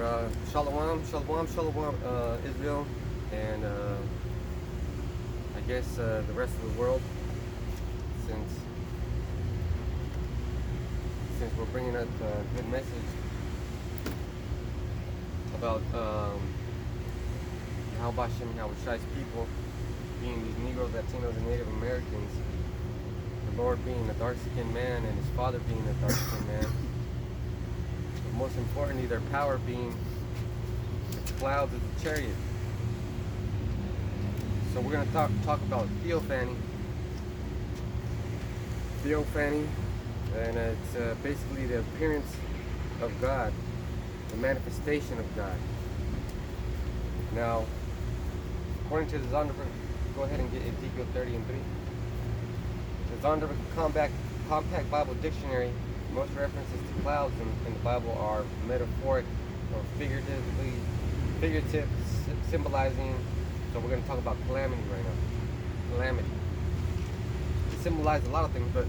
Shalom, shalom, shalom, Israel, and I guess the rest of the world, since we're bringing up a good message about Yahweh Hashem, Yahweh Shai's people, being these Negroes, Latinos, and Native Americans, the Lord being a dark-skinned man and his father being a dark-skinned man, but most importantly, their power being the clouds of the chariot. So we're going to talk about Theophany. Theophany, and it's basically the appearance of God, the manifestation of God. Now, according to the Zondervan, go ahead and get Ezekiel 30 and 3. The Zondervan Compact Bible Dictionary, most references to clouds in the Bible are metaphoric or figurative, symbolizing. So we're going to talk about calamity right now. Calamity. It symbolizes a lot of things, but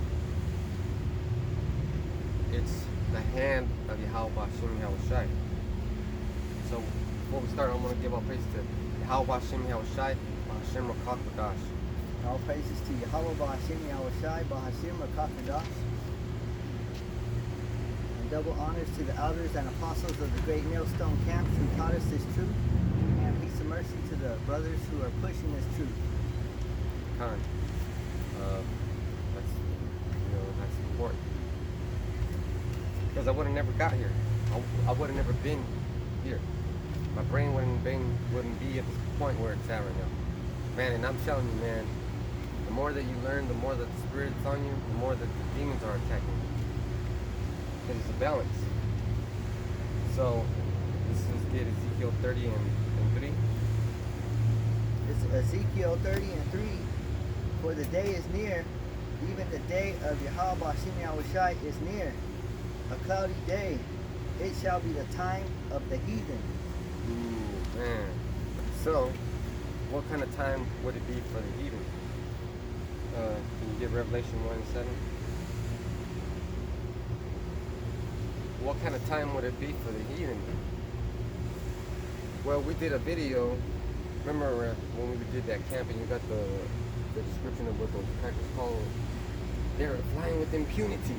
it's the hand of Yahweh Hashem Yahweh Shai. So before we start, I'm going to give all praise to Yahweh Hashem Yahweh Shai, Hashem Rakak Badash. All praises to Yahweh Ba'Hashem Yahweh Shai, Ba'Hashem Rakak Badash. And double honors to the elders and apostles of the great millstone camps who taught us this truth. And peace and mercy to the brothers who are pushing this truth. Kind. That's important. Because I would have never got here. I would have never been here. My brain wouldn't be at this point where it's at right now. Man, and I'm telling you, man, the more that you learn, the more that the spirit's on you, the more that the demons are attacking you. Because it's a balance. So, this is get Ezekiel 30 and 3. It's Ezekiel 30 and 3. For the day is near, even the day of Yahweh Hashem Yahweh Shai is near. A cloudy day, it shall be the time of the heathen. Ooh, man. So, what kind of time would it be for the heathen? Can you give Revelation 1 and 7? What kind of time would it be for the heathen? Well, we did a video. Remember when we did that camp and you got the description of what those crackers called? They're flying with impunity.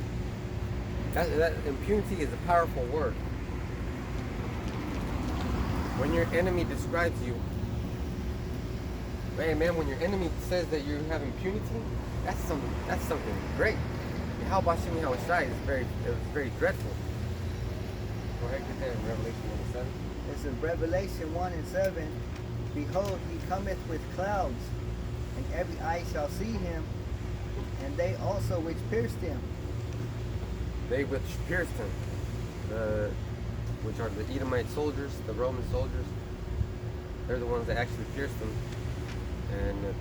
That impunity is a powerful word. When your enemy describes you, hey man, when your enemy says that you have impunity, that's something great. How about Hashem Yahweh Shai is very dreadful. Go ahead, get that in Revelation 1 and 7. It's in Revelation 1 and 7. Behold, he cometh with clouds, and every eye shall see him, and they also which pierced him. They which pierced him, which are the Edomite soldiers, the Roman soldiers. They're the ones that actually pierced him. And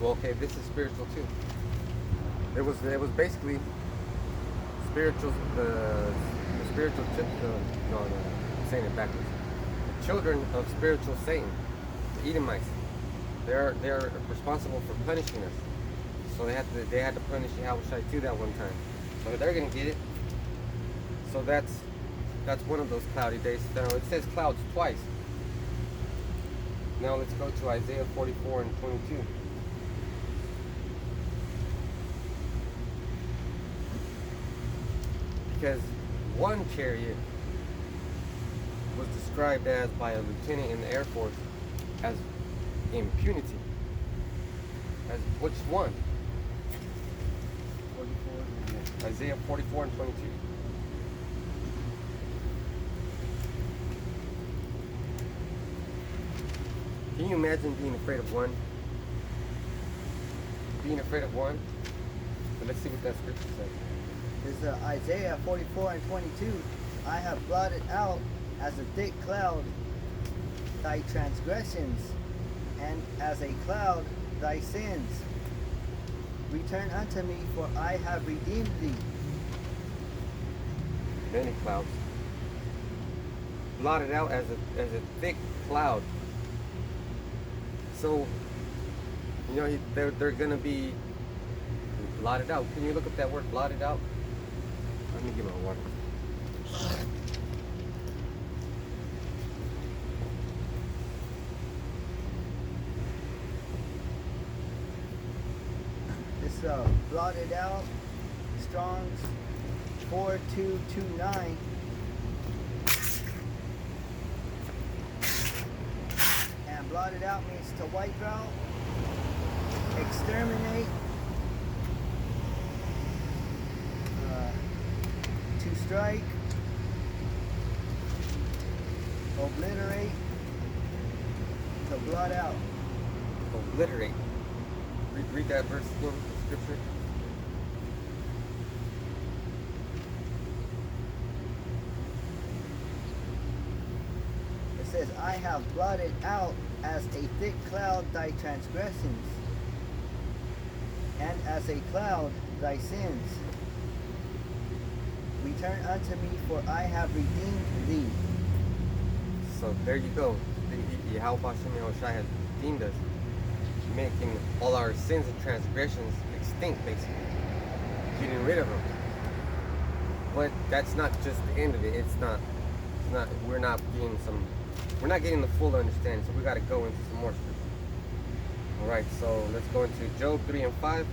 well, okay, this is spiritual too. It was basically spiritual. The spiritual no, I'm saying it backwards. The children of spiritual Satan, the Edomites. They're responsible for punishing us. So they had to punish Yahweh Shai too that one time. So they're gonna get it. So that's one of those cloudy days. Now it says clouds twice. Now let's go to Isaiah 44 and 22. Because one chariot was described as by a lieutenant in the Air Force as impunity. As which one? 44. Isaiah 44 and 22. Can you imagine being afraid of one? Being afraid of one? But let's see what that scripture says. It's Isaiah 44 and 22. I have blotted out as a thick cloud thy transgressions, and as a cloud thy sins. Return unto me, for I have redeemed thee. Many clouds. Blotted out as a thick cloud. So, they're gonna be blotted out. Can you look up that word blotted out? Let me get my water. it's blotted out. Strong's 4229. And blotted out means to wipe out, exterminate, to strike, obliterate, to blot out. Obliterate. Read that verse again, the scripture. It says, I have blotted out as a thick cloud thy transgressions, and as a cloud thy sins. Return unto me, for I have redeemed thee. So there you go. Yahweh Hashem Yahushua has redeemed us, making all our sins and transgressions extinct, basically. Getting rid of them. But that's not just the end of it. We're not getting the full understanding, so we got to go into some more scripture. Alright, so let's go into Job 3 and 5.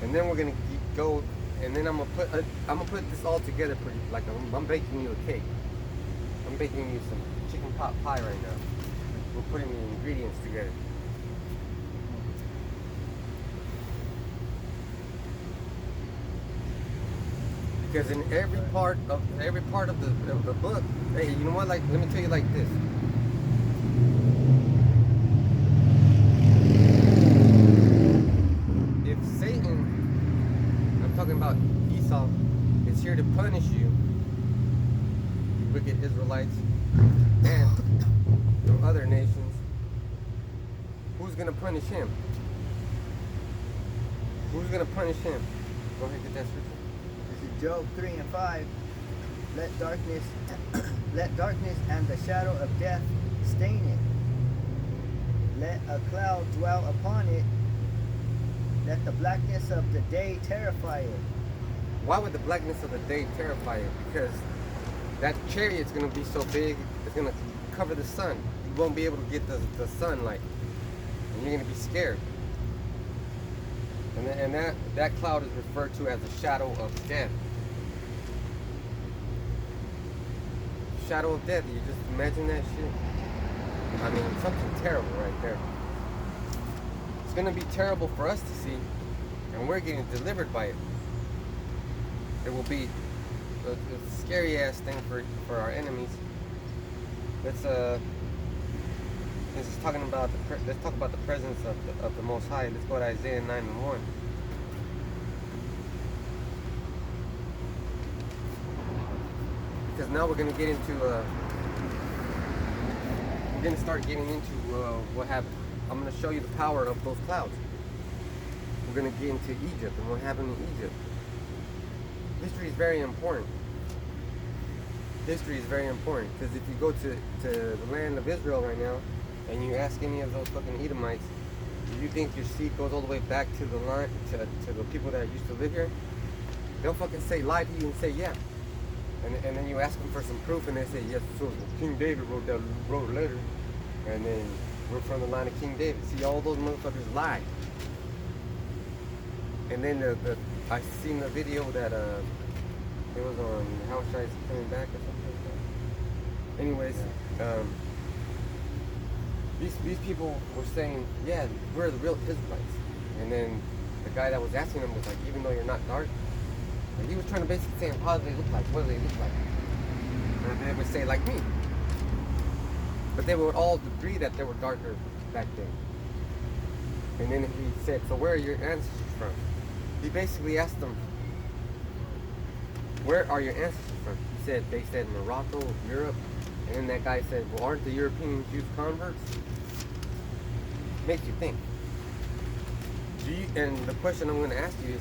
And then we're going to go, and then I'm gonna put this all together pretty, like I'm baking you a cake. I'm baking you some chicken pot pie right now. We're putting the ingredients together. Because in every part of the book, hey, you know what? Like, let me tell you like this. If Satan, I'm talking about Esau, is here to punish you, you wicked Israelites, and the other nations, who's gonna punish him? Who's gonna punish him? Go ahead, get that scripture. This is Job 3 and 5. Let darkness and the shadow of death stain it. Let a cloud dwell upon it. Let the blackness of the day terrify it. Why would the blackness of the day terrify you? Because that chariot's going to be so big, it's going to cover the sun. You won't be able to get the sunlight. And you're going to be scared. And that cloud is referred to as a shadow of death. Shadow of death, you just imagine that shit? I mean, something terrible right there. It's going to be terrible for us to see, and we're getting delivered by it. It will be a scary ass thing for our enemies. Let's talk about the presence of the Most High. Let's go to Isaiah 9 and 1. Because now we're gonna get into we're gonna start getting into what happened. I'm gonna show you the power of those clouds. We're gonna get into Egypt and what happened in Egypt. History is very important. History is very important because if you go to the land of Israel right now and you ask any of those fucking Edomites, do you think your seed goes all the way back to the line to the people that used to live here? They'll fucking lie to you and say yeah. And then you ask them for some proof and they say yes, so King David wrote a letter, and then we're from the line of King David. See, all those motherfuckers lie. And then I seen the video that it was on How Should I Coming Back or something like that. Anyways, these people were saying, yeah, we're the real Israelites. And then the guy that was asking them was like, even though you're not dark, and he was trying to basically say, how do they look like? What do they look like? And they would say, like me. But they would all agree that they were darker back then. And then he said, so where are your ancestors from? He basically asked them, where are your ancestors from? They said Morocco, Europe. And then that guy said, well, aren't the European Jews converts? Makes you think. And the question I'm going to ask you is,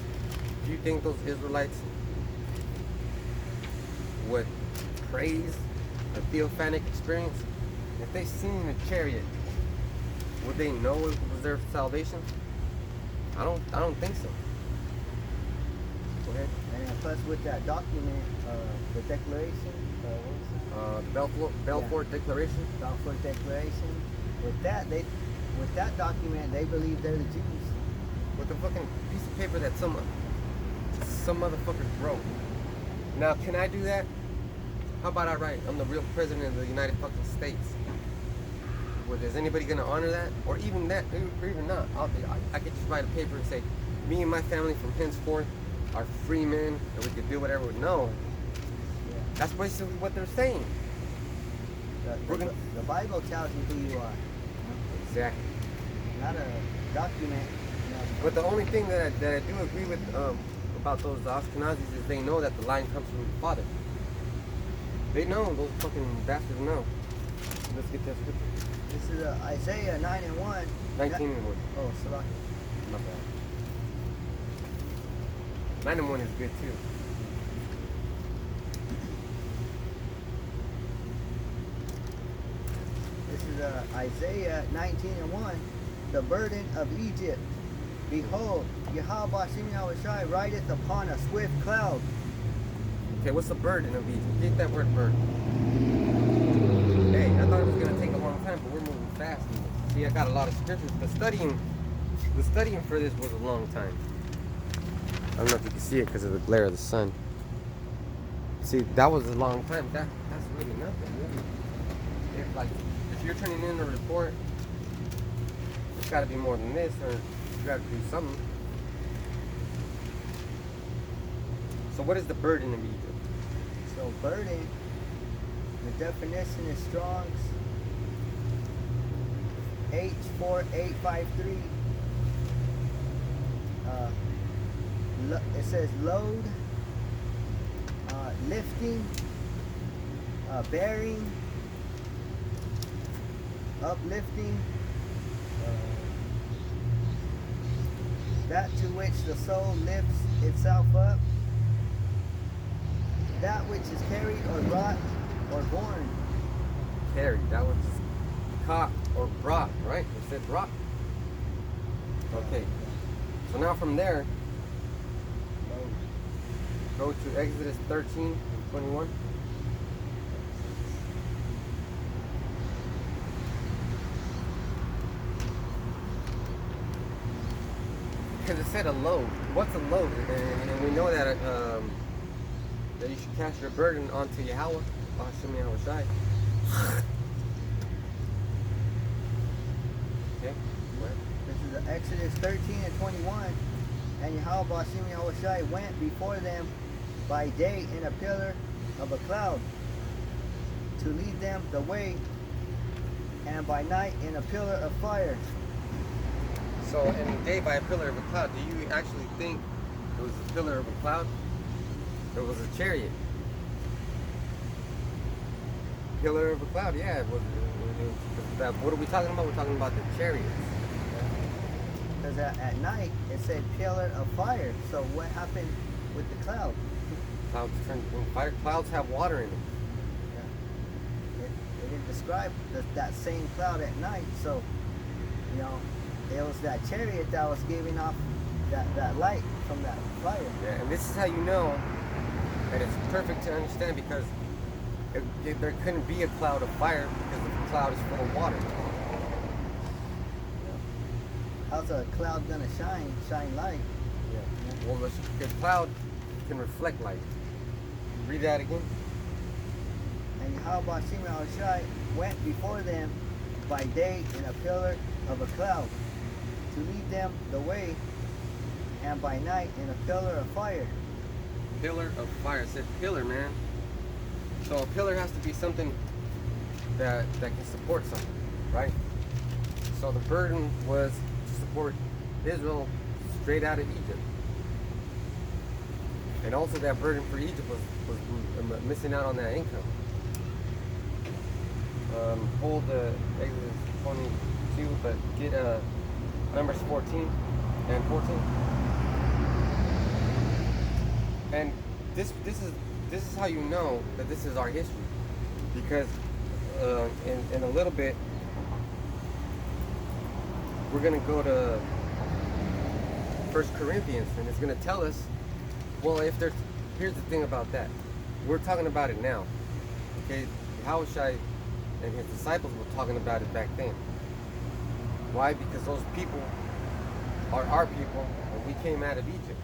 do you think those Israelites would praise a theophanic experience? If they seen a chariot, would they know it was their salvation? I don't think so. Go ahead. And plus with that document, the declaration, what was the Balfour Declaration. Balfour Declaration. With that document, they believe they're the Jews. with a fucking piece of paper that some motherfucker wrote. Now, can I do that? How about I write, I'm the real president of the United fucking States? Well, is anybody gonna honor that? Or even that, or even not? I could just write a paper and say, me and my family from henceforth are free men, and we could do whatever. No, Yeah. that's basically what they're saying. The Bible tells you who you are. Exactly. Not a document. But the only thing that I do agree with about those Ashkenazis is they know that the line comes from the father. They know, those fucking bastards know. Let's get that scripture. This is Isaiah 9 and 1. 19 and 1. Oh, Salaki. My bad. 9 and 1 is good too. This is Isaiah 19 and 1. The burden of Egypt. Behold, Yahweh Bashim Yahushai rideth upon a swift cloud. Okay, what's the burden of Egypt? Get that word burden. Hey, I thought it was gonna take a long time, but we're moving fast. See, I got a lot of scriptures. The studying for this was a long time. I don't know if you can see it because of the glare of the sun. See, that was a long time. That's really nothing, really. If you're turning in a report, it's got to be more than this, or you got to do something. So, what is the burden of Egypt? So burden, the definition is Strong's H4853. It says load, lifting, bearing, uplifting, that to which the soul lifts itself up, that which is carried or brought or borne. Carried, that was caught or brought, right? It said brought. Okay. So now from there, go to Exodus 13 and 21. Because it said a load. What's a load? And we know that that you should cast your burden onto Yahweh. Hashem Yahushai. Okay. This is Exodus 13 and 21. And Yahweh Bashim Yahushai went before them by day in a pillar of a cloud to lead them the way, and by night in a pillar of fire. So in the day by a pillar of a cloud, do you actually think it was a pillar of a cloud? It was a chariot. Pillar of a cloud, yeah. What are we talking about? We're talking about the chariots. Because at night it said pillar of fire. So what happened with the cloud? Clouds turn into fire. Clouds have water in them. Yeah. It didn't describe that same cloud at night. So, you know, it was that chariot that was giving off that light from that fire. Yeah, and this is how you know that it's perfect to understand, because there couldn't be a cloud of fire because the cloud is full of water. How's a cloud gonna shine light? Yeah. Well, the cloud can reflect light. Read that again. And Yahweh Bashim Yahushai went before them by day in a pillar of a cloud to lead them the way, and by night in a pillar of fire. Pillar of fire. It said pillar, man. So a pillar has to be something that can support something, right? So the burden was to support Israel straight out of Egypt. And also that burden for Egypt was missing out on that income. Hold Exodus 22, but get Numbers 14 and 14. And this is how you know that this is our history, because in a little bit we're gonna go to 1 Corinthians, and it's gonna tell us, well, here's the thing about that. We're talking about it now. Okay, Yahushai and his disciples were talking about it back then. Why? Because those people are our people when we came out of Egypt.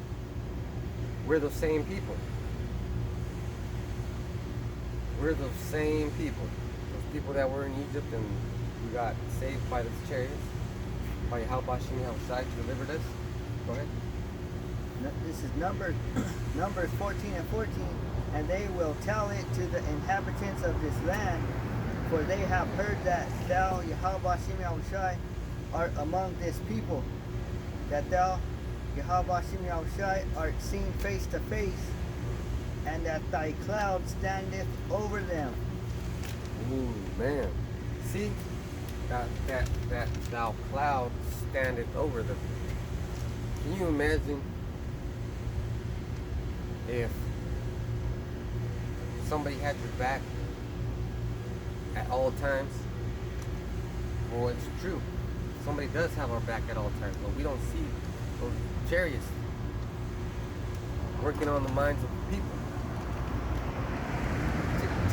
We're those same people. We're those same people. Those people that were in Egypt and we got saved by those chariots. By Yahweh Shai delivered us. Go ahead. This is Numbers 14 and 14. And they will tell it to the inhabitants of this land, for they have heard that thou, Yahweh Shai, art among this people, that thou, Yahweh Shai, art seen face to face, and that thy cloud standeth over them. Ooh, man. See? That thou cloud standeth over them. Can you imagine if somebody had your back at all times? Well, it's true. Somebody does have our back at all times, but we don't see those chariots working on the minds of people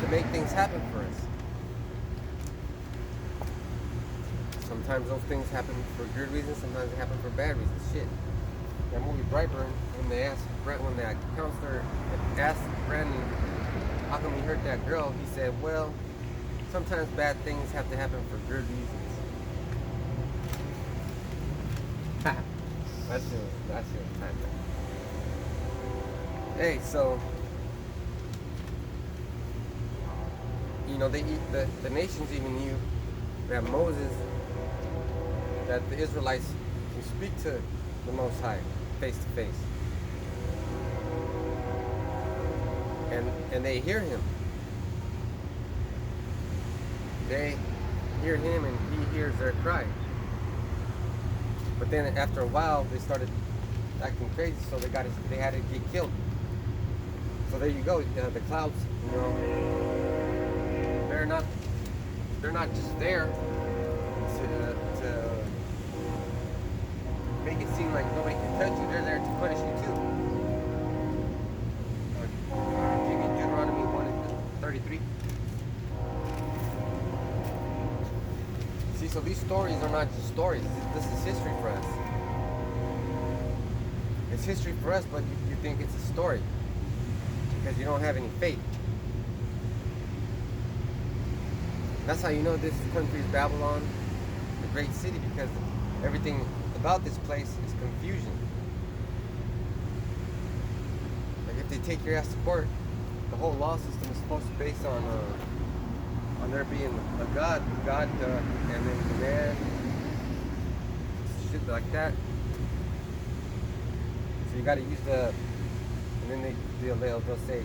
to make things happen for us. Sometimes those things happen for good reasons, sometimes they happen for bad reasons. Shit. That movie Brightburn, when that counselor asked Brandon, how come you hurt that girl? He said, well, sometimes bad things have to happen for good reasons. That's just time. Hey, so you know, the nations even knew that Moses, that the Israelites can speak to the Most High face to face. And they hear him. They hear him and he hears their cry. But then after a while they started acting crazy, so they had to get killed. So there you go, the clouds, you know, they're not just there to make it seem like nobody can touch you. They're there to punish you too. Give me Deuteronomy 1:33. See, so these stories are not just stories. This is history for us. It's history for us, but you think it's a story because you don't have any faith. That's how you know this country is Babylon, the great city, because everything about this place is confusion. Like if they take your ass to court, the whole law system is supposed to be based on there being a God, and then the man, shit like that. So you got to use and then they'll say,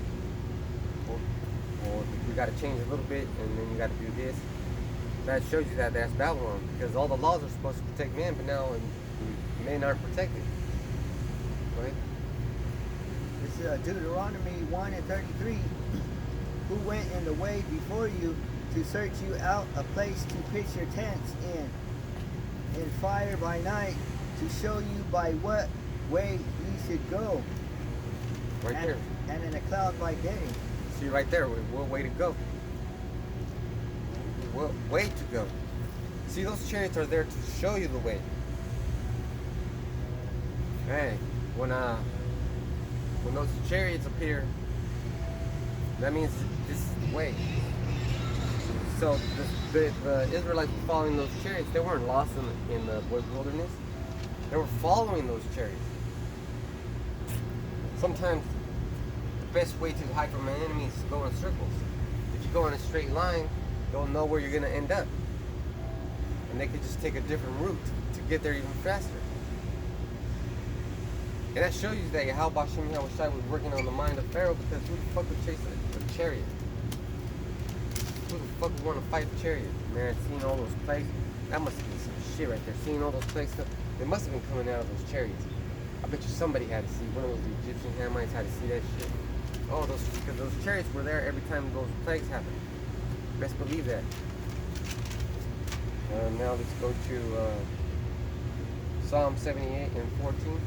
well, we got to change a little bit, and then you got to do this. That shows you that that's Babylon, because all the laws are supposed to protect man, but now men aren't protected. Right? This is Deuteronomy 1:33. Who went in the way before you to search you out a place to pitch your tents in fire by night, to show you by what way ye should go. Right there. And in a cloud by day. See right there, what way to go. What way to go. See, those chariots are there to show you the way. Hey, when those chariots appear, that means this is the way. So the Israelites were following those chariots. They weren't lost in the wilderness. They were following those chariots. Sometimes the best way to hide from an enemy is to go in circles. If you go in a straight line, they'll know where you're going to end up. And they could just take a different route to get there even faster. And that shows you that Yahweh was working on the mind of Pharaoh, because who the fuck would chase a chariot? Who the fuck would want to fight a chariot? Man, seeing all those plagues, that must have been some shit right there. Seeing all those plagues, they must have been coming out of those chariots. I bet you somebody had to see, one of those Egyptian Hamites had to see that shit. Oh, because those chariots were there every time those plagues happened. Best believe that. Now let's go to Psalm 78 and 14.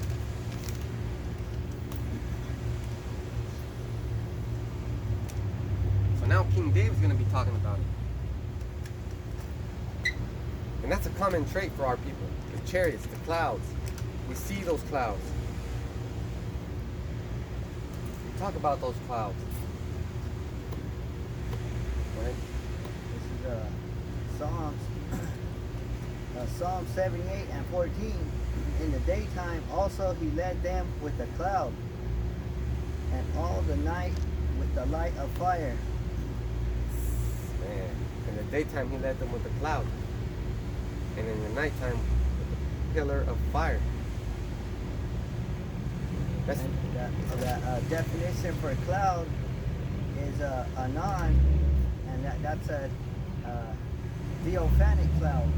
So now King David's going to be talking about it. And that's a common trait for our people. The chariots, the clouds. We see those clouds. We talk about those clouds. Right? This is Psalms, Psalm 78 and 14. In the daytime also he led them with a cloud, and all the night with the light of fire. Man, in the daytime he led them with a cloud, and in the nighttime with a pillar of fire. That's And that definition for cloud is anon, and that's a theophany cloud.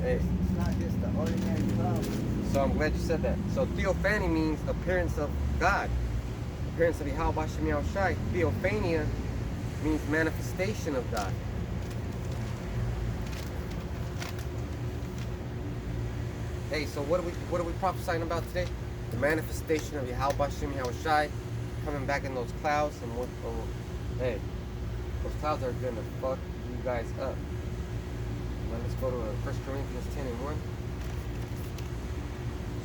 hey. It's not just an ordinary cloud. So I'm glad you said that. So Theophany means appearance of God, appearance of Yahweh Shem Yahushai. Theophania means manifestation of God. Hey, so what are we prophesying about today? The manifestation of Yahweh Shem Yahushai coming back in those clouds, and hey, those clouds are gonna fuck you guys up. Now let's go to 1 Corinthians 10 and 1.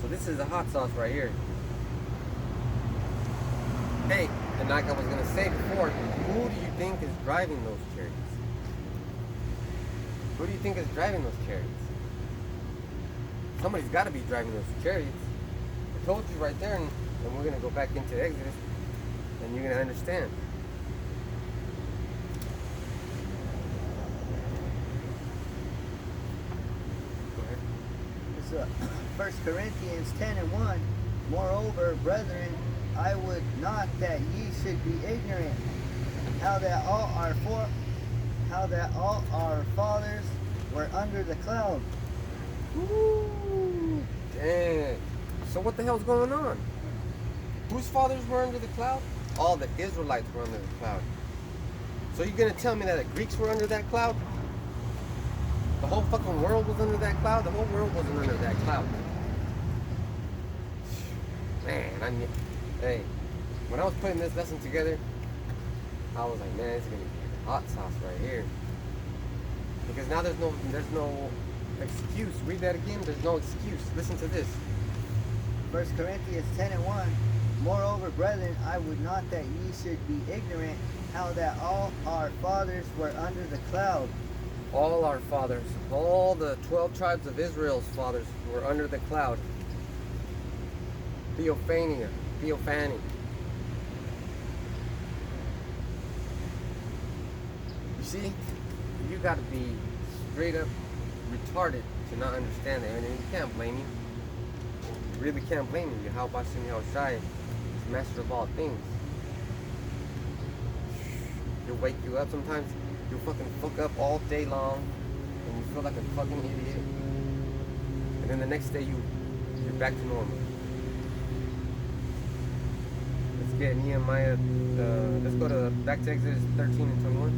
So this is the hot sauce right here. Hey, and like I was gonna say before, who do you think is driving those chariots? Who do you think is driving those chariots? Somebody's got to be driving those chariots. I told you right there, and we're gonna go back into Exodus, and you're gonna understand. Go ahead. It's 1 Corinthians 10 and 1. Moreover, brethren, I would not that ye should be ignorant, how that all our fathers were under the cloud. Ooh, dang. So what the hell's going on? Whose fathers were under the cloud? All the Israelites were under the cloud. So you're gonna tell me that the Greeks were under that cloud? The whole fucking world was under that cloud? The whole world wasn't under that cloud. Man, hey, when I was putting this lesson together, I was like, man, it's gonna be hot sauce right here. Because now there's no excuse. Read that again. There's no excuse. Listen to this. 1 Corinthians 10 and 1. Moreover, brethren, I would not that ye should be ignorant, how that all our fathers were under the cloud. All our fathers, all the 12 tribes of Israel's fathers were under the cloud. Theophany. You see, you got to be straight up retarded to not understand it, and you can't blame you. You really can't blame you. Yahweh Shem Yahushai is master of all things. He'll wake you up sometimes. You'll fucking fuck up all day long, and you feel like a fucking idiot. And then the next day you're back to normal. Let's get Nehemiah. Let's go back to Exodus 13 and 21.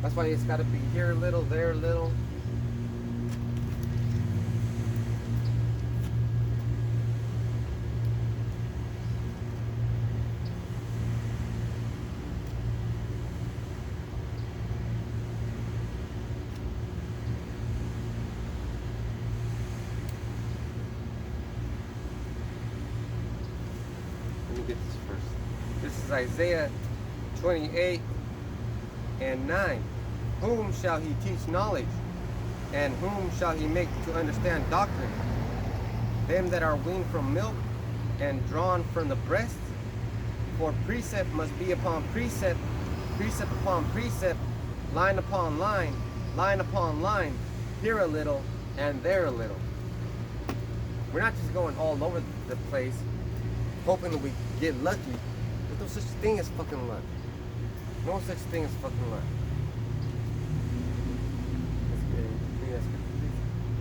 That's why it's got to be here a little, there a little. Let me get this first. This is Isaiah 28 and 9. Whom shall he teach knowledge? And whom shall he make to understand doctrine? Them that are weaned from milk and drawn from the breast? For precept must be upon precept, precept upon precept, line upon line, line upon line, here a little and there a little. We're not just going all over the place hoping that we get lucky. There's no such thing as fucking luck. No such thing as fucking luck.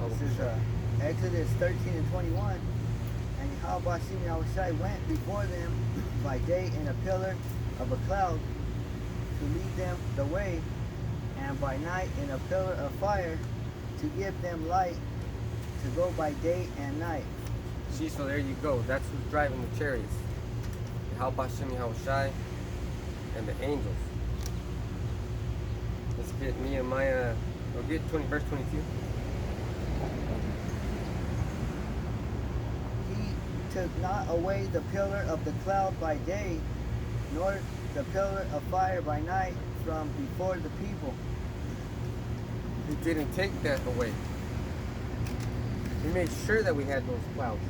This is Exodus 13 and 21. And Yahweh Shem Yahushai went before them by day in a pillar of a cloud to lead them the way, and by night in a pillar of fire to give them light to go by day and night. See, so there you go. That's who's driving the chariots. Yahweh Shem Yahushai and the angels. Let's get Nehemiah. We'll get verse 22. He took not away the pillar of the cloud by day, nor the pillar of fire by night from before the people. He didn't take that away. He made sure that we had those clouds.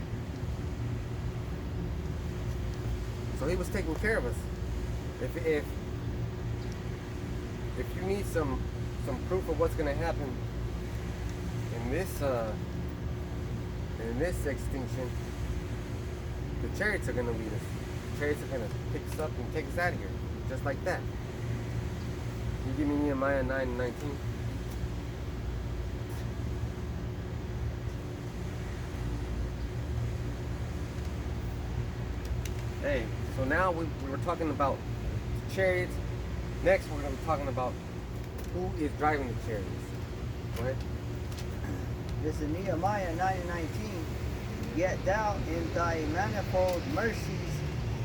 So he was taking care of us. If you need some proof of what's going to happen in this extinction, the chariots are going to lead us. The chariots are going to pick us up and take us out of here, just like that. Can you give me Nehemiah 9:19? Hey, so now we were talking about chariots. Next, we're going to be talking about who is driving the chariots. Go ahead. This is Nehemiah 9:19. Yet thou in thy manifold mercies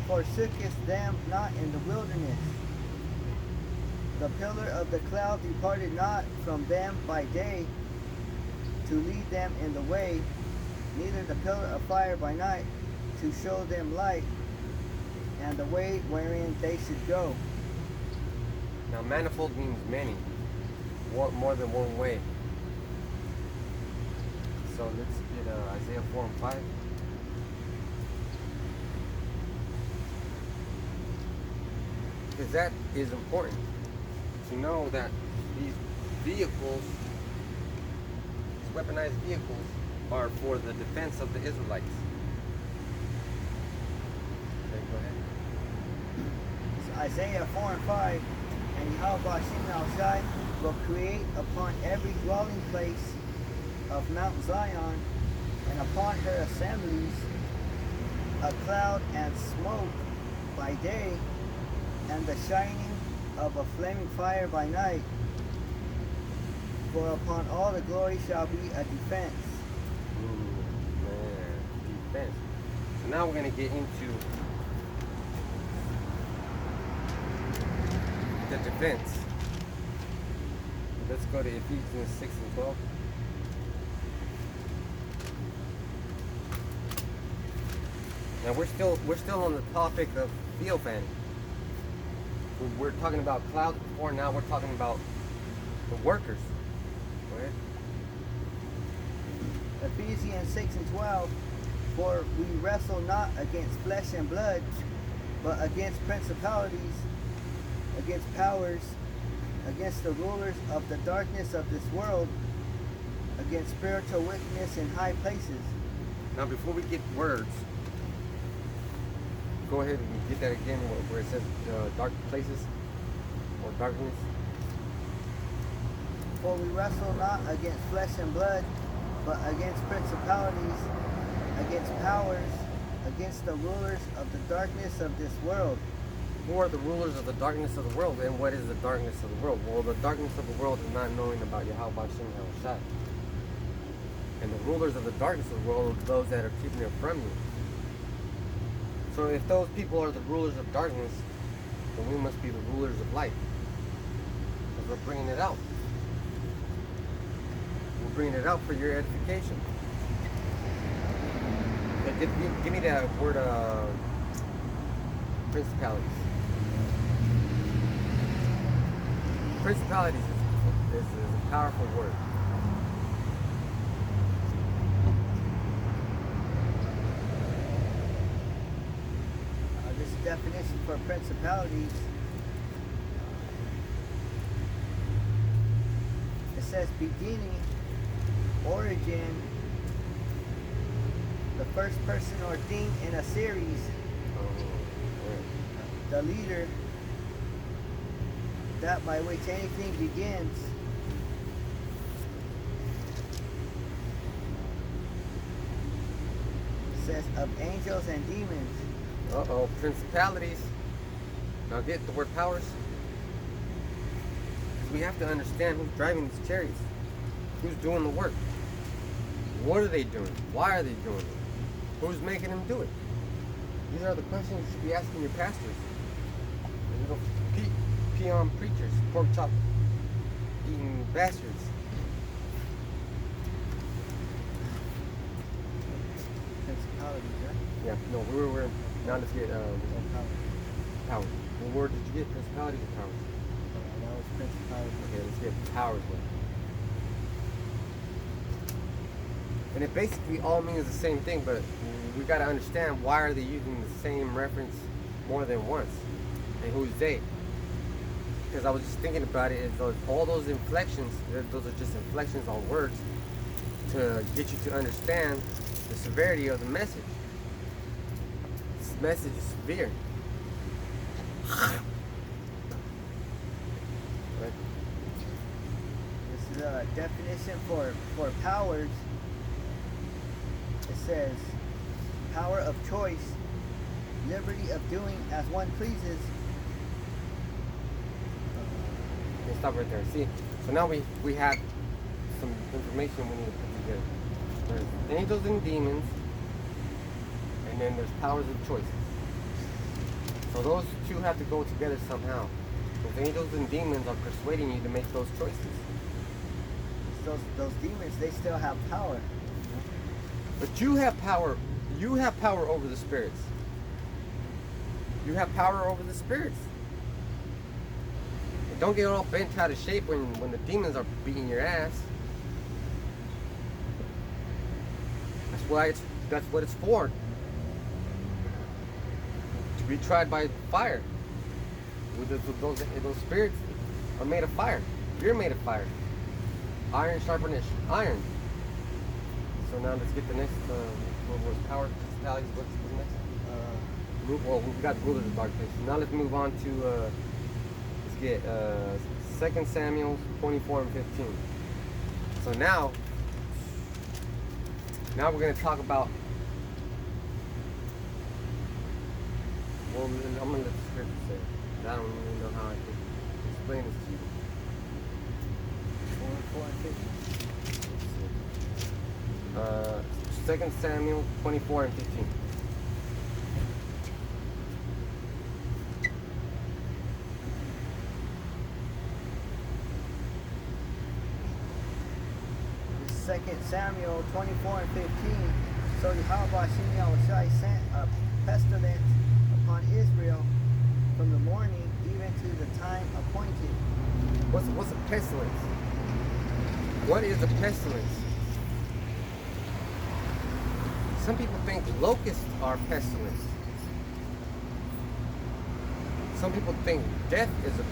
forsookest them not in the wilderness. The pillar of the cloud departed not from them by day to lead them in the way, neither the pillar of fire by night to show them light and the way wherein they should go. Now, manifold means many, more than one way. So let's get Isaiah 4 and 5. Because that is important to know that these vehicles, these weaponized vehicles, are for the defense of the Israelites. Okay, go ahead. So Isaiah 4 and 5. And Yahweh Shem Shai will create upon every dwelling place of Mount Zion and upon her assemblies a cloud and smoke by day and the shining of a flaming fire by night. For upon all the glory shall be a defense. Ooh, man, defense. So now we're going to get into the defense. Let's go to Ephesians 6 and 12. Now we're still on the topic of Theophany. We're talking about clouds before, now we're talking about the workers. Go ahead. Ephesians 6 and 12. For we wrestle not against flesh and blood, but against principalities, against powers, against the rulers of the darkness of this world, against spiritual wickedness in high places. Now before we get words, go ahead and get that again where it says dark places or darkness. For we wrestle not against flesh and blood, but against principalities, against powers, against the rulers of the darkness of this world. Who are the rulers of the darkness of the world, and what is the darkness of the world? Well, the darkness of the world is not knowing about Yahweh Shem Shai. And the rulers of the darkness of the world are those that are keeping it from you. So if those people are the rulers of darkness, then we must be the rulers of light. Because we're bringing it out. We're bringing it out for your edification. Okay, give me that word, principalities. Principalities is a powerful word. This definition for principalities, it says beginning, origin, the first person or thing in a series, the leader, that by which anything begins. It says of angels and demons. Uh-oh, principalities. Now get the word powers. Because we have to understand who's driving these chariots. Who's doing the work. What are they doing? Why are they doing it? Who's making them do it? These are the questions you should be asking your pastors. The little peon preachers, pork chop eating bastards. principalities, right? Yeah, no, we're now let's get Or powers. powers. What word did you get? Principalities or powers? That was principalities. Okay, let's get powers then. And it basically all means the same thing, but we got to understand why are they using the same reference more than once, and who's they? Because I was just thinking about it, is all those inflections, those are just inflections on words to get you to understand the severity of the message. This message is severe. Right? This is a definition for powers. It says, power of choice, liberty of doing as one pleases. Let's stop right there. See, so now we have some information we need to put together. There's angels and demons, and then there's powers of choices. So those two have to go together somehow. Those angels and demons are persuading you to make those choices. Those demons, they still have power. But you have power. You have power over the spirits. You have power over the spirits. And don't get all bent out of shape when the demons are beating your ass. That's what it's for. To be tried by fire. Those spirits are made of fire. You're made of fire. Iron sharpens iron. So now let's get the next. What was power principalities? What's next? Well, we got rulers of dark places. Now let's move on to. Let's get 2 Samuel 24 and 15. So now we're going to talk about. Well, I'm going to let the scripture say it. I don't really know how I can explain this to you. 4 and 15. 2 Samuel 24 and 15. Second Samuel 24 and 15. So Yahweh Shai sent a pestilence upon Israel from the morning even to the time appointed. What's a pestilence? What is a pestilence? Some people think locusts are pestilence. Some people think death is a